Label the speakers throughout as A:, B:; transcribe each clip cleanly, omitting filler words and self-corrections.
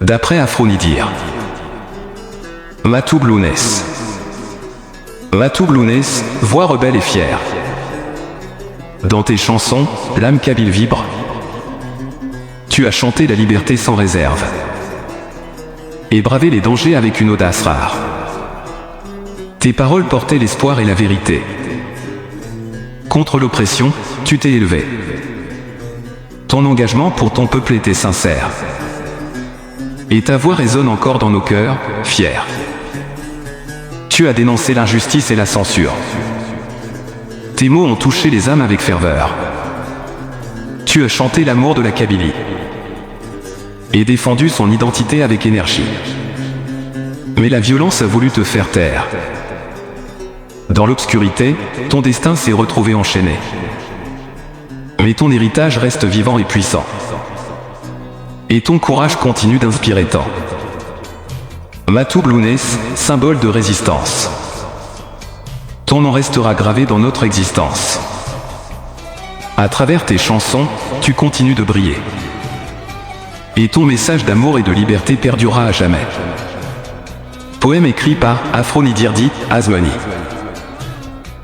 A: D'après Aphrodite. Matou Blounès. Matou Blounès, voix rebelle et fière. Dans tes chansons, l'âme kabyle vibre. Tu as chanté la liberté sans réserve. Et bravé les dangers avec une audace rare. Tes paroles portaient l'espoir et la vérité. Contre l'oppression, tu t'es élevé. Ton engagement pour ton peuple était sincère. Et ta voix résonne encore dans nos cœurs, fiers. Tu as dénoncé l'injustice et la censure. Tes mots ont touché les âmes avec ferveur. Tu as chanté l'amour de la Kabylie. Et défendu son identité avec énergie. Mais la violence a voulu te faire taire. Dans l'obscurité, ton destin s'est retrouvé enchaîné. Mais ton héritage reste vivant et puissant. Et ton courage continue d'inspirer tant. Matou Blounès, symbole de résistance. Ton nom restera gravé dans notre existence. À travers tes chansons, tu continues de briller. Et ton message d'amour et de liberté perdurera à jamais. Poème écrit par Aphrodite Azmoni.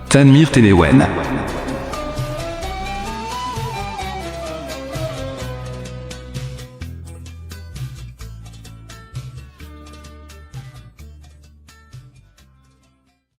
A: Tanmir Tenewen.